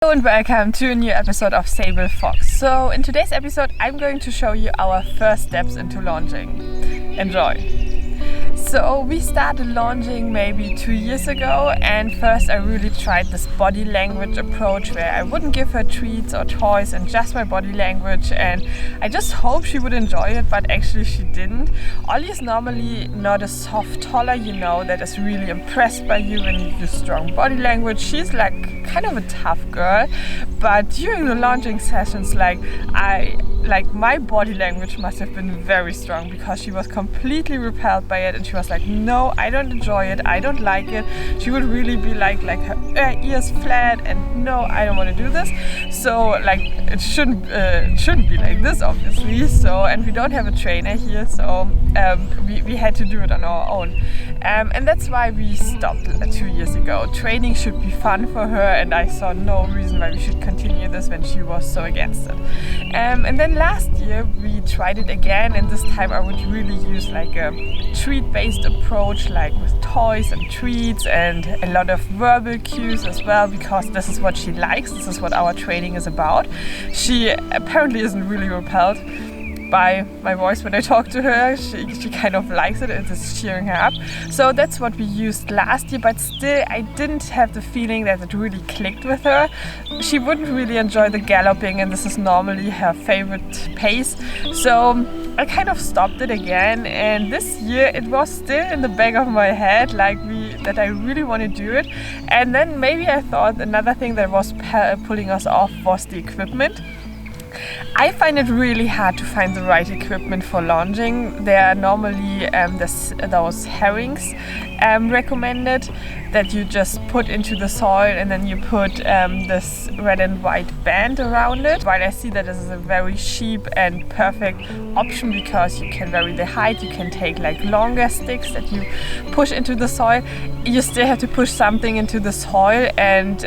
Hello and welcome to a new episode of Sable Fox. So in today's episode I'm going to show you our first steps into longing. Enjoy! So we started longing maybe 2 years ago, and first I really tried this body language approach where I wouldn't give her treats or toys and just my body language, and I just hoped she would enjoy it, but actually she didn't. Ollie is normally not a soft toddler, that is really impressed by you when you use strong body language. She's like kind of a tough girl, but during the longing sessions my body language must have been very strong because she was completely repelled by it, and she was like, no, I don't enjoy it, I don't like it. She would really be like her ears flat and no, I don't want to do this. So it shouldn't be like this, obviously. So, and we don't have a trainer here, so we had to do it on our own, and that's why we stopped 2 years ago. Training should be fun for her, and I saw no reason why we should continue this when she was so against it. And then last year we tried it again, and this time I would really use like a treat-based approach, like with toys and treats and a lot of verbal cues as well, because this is what she likes, this is what our training is about. She apparently isn't really repelled by my voice when I talk to her. She kind of likes it, it is cheering her up. So that's what we used last year, but still I didn't have the feeling that it really clicked with her. She wouldn't really enjoy the galloping, and this is normally her favorite pace. So I kind of stopped it again, and this year it was still in the back of my head that I really want to do it. And then maybe I thought another thing that was pulling us off was the equipment. I find it really hard to find the right equipment for longing. There are normally those herrings recommended that you just put into the soil, and then you put this red and white band around it. While I see that this is a very cheap and perfect option because you can vary the height, you can take longer sticks that you push into the soil. You still have to push something into the soil, and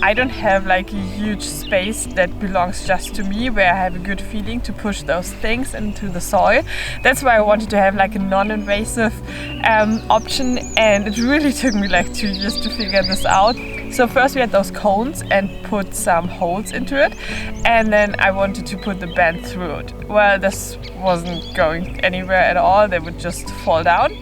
I don't have a huge space that belongs just to me where I have a good feeling to push those things into the soil. That's why I wanted to have a non-invasive option, and it really took me 2 years to figure this out. So first we had those cones and put some holes into it, and then I wanted to put the band through it. Well, this wasn't going anywhere at all, they would just fall down.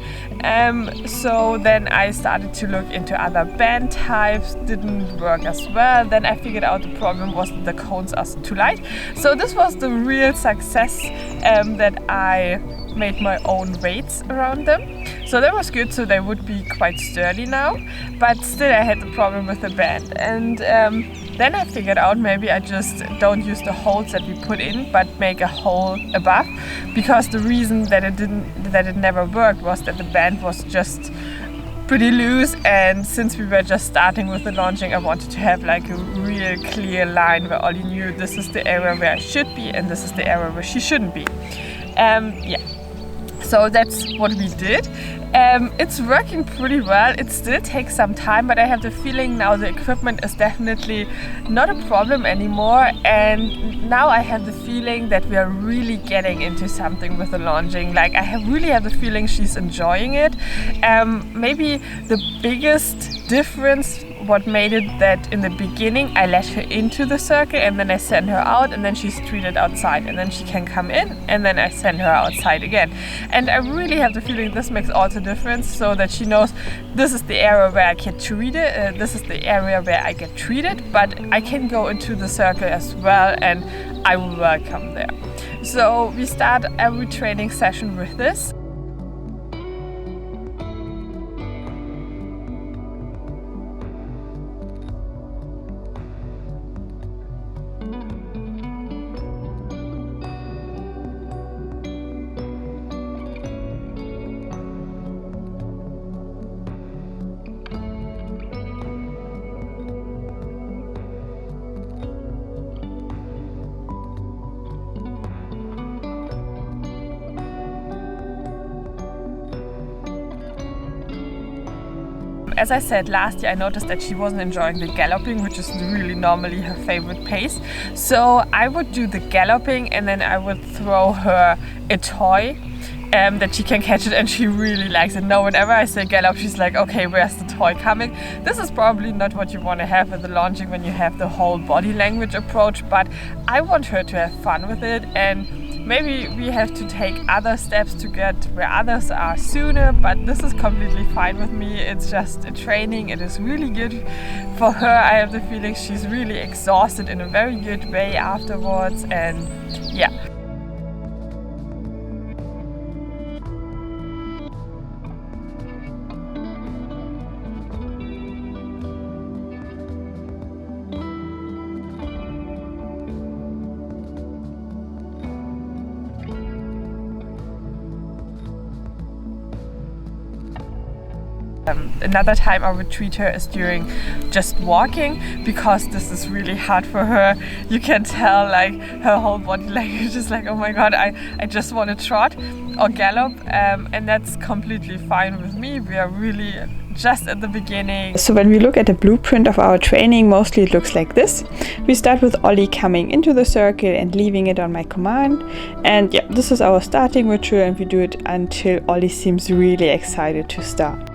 So then I started to look into other band types, didn't work as well. Then I figured out the problem was that the cones are too light. So this was the real success, that I made my own weights around them. So that was good, so they would be quite sturdy now, but still I had the problem with the band. And then I figured out maybe I just don't use the holes that we put in, but make a hole above, because the reason that it never worked was that the band was just pretty loose, and since we were just starting with the longing, I wanted to have a real clear line where Ollie knew this is the area where I should be and this is the area where she shouldn't be. So that's what we did. It's working pretty well. It still takes some time, but I have the feeling now the equipment is definitely not a problem anymore, and now I have the feeling that we are really getting into something with the longing. I really have the feeling she's enjoying it. Maybe the biggest difference, what made it that in the beginning I let her into the circle and then I send her out, and then she's treated outside, and then she can come in and then I send her outside again. And I really have the feeling this makes all the difference, so that she knows this is the area where I get treated, this is the area where I get treated, but I can go into the circle as well and I will welcome there. So we start every training session with this. As I said, last year I noticed that she wasn't enjoying the galloping, which is really normally her favorite pace. So I would do the galloping, and then I would throw her a toy that she can catch it, and she really likes it. Now whenever I say gallop, she's like, okay, where's the toy coming? This is probably not what you want to have with the Longeing when you have the whole body language approach, but I want her to have fun with it, and maybe we have to take other steps to get where others are sooner, but this is completely fine with me. It's just a training. It is really good for her. I have the feeling she's really exhausted in a very good way afterwards, and yeah. Another time I would treat her is during just walking, because this is really hard for her. You can tell like her whole body language is like, oh my god, I just want to trot or gallop, and that's completely fine with me. We are really just at the beginning. So when we look at the blueprint of our training, mostly it looks like this. We start with Ollie coming into the circle and leaving it on my command, and yeah, this is our starting ritual, and we do it until Ollie seems really excited to start.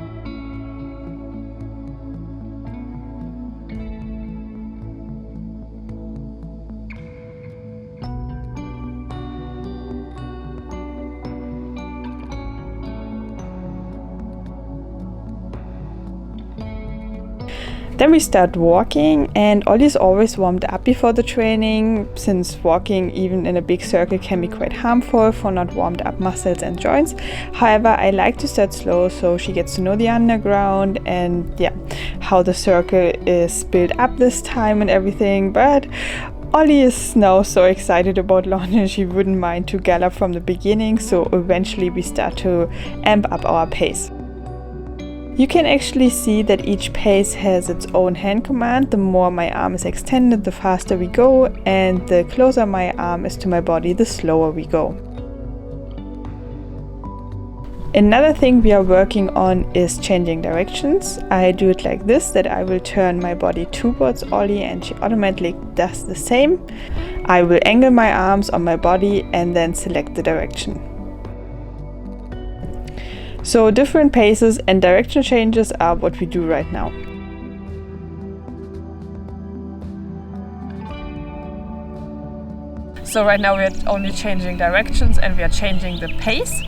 Then we start walking, and Ollie's always warmed up before the training, since walking even in a big circle can be quite harmful for not warmed up muscles and joints. However, I like to start slow so she gets to know the underground and yeah, how the circle is built up this time and everything. But Ollie is now so excited about London, she wouldn't mind to gallop from the beginning, so eventually we start to amp up our pace. You can actually see that each pace has its own hand command. The more my arm is extended, the faster we go, and the closer my arm is to my body, the slower we go. Another thing we are working on is changing directions. I do it like this, that I will turn my body towards Ollie and she automatically does the same. I will angle my arms on my body and then select the direction. So different paces and direction changes are what we do right now. So right now we are only changing directions and we are changing the pace.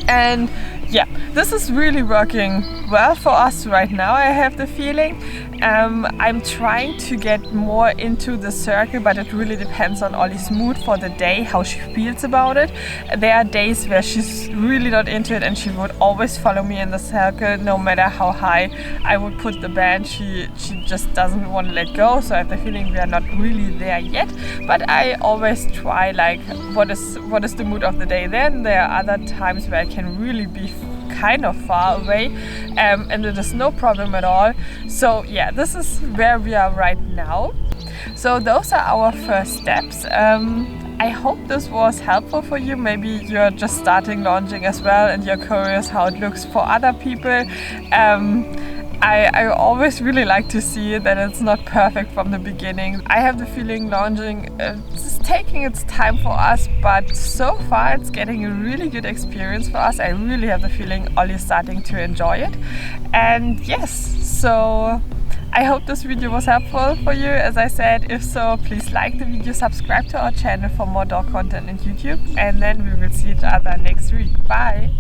And yeah, this is really working well for us right now, I have the feeling. I'm trying to get more into the circle, but it really depends on Ollie's mood for the day, how she feels about it. There are days where she's really not into it and she would always follow me in the circle, no matter how high I would put the band. She just doesn't want to let go, so I have the feeling we are not really there yet. But I always try, like, what is the mood of the day. Then there are other times where I can really be kind of far away, and it is no problem at all. So yeah, this is where we are right now. So those are our first steps. I hope this was helpful for you. Maybe you're just starting Longeing as well and you're curious how it looks for other people. I always really like to see that it's not perfect from the beginning. I have the feeling Longeing is taking its time for us, but so far it's getting a really good experience for us. I really have the feeling Ollie is starting to enjoy it. And yes, so I hope this video was helpful for you. As I said, if so, please like the video, subscribe to our channel for more dog content on YouTube, and then we will see each other next week. Bye!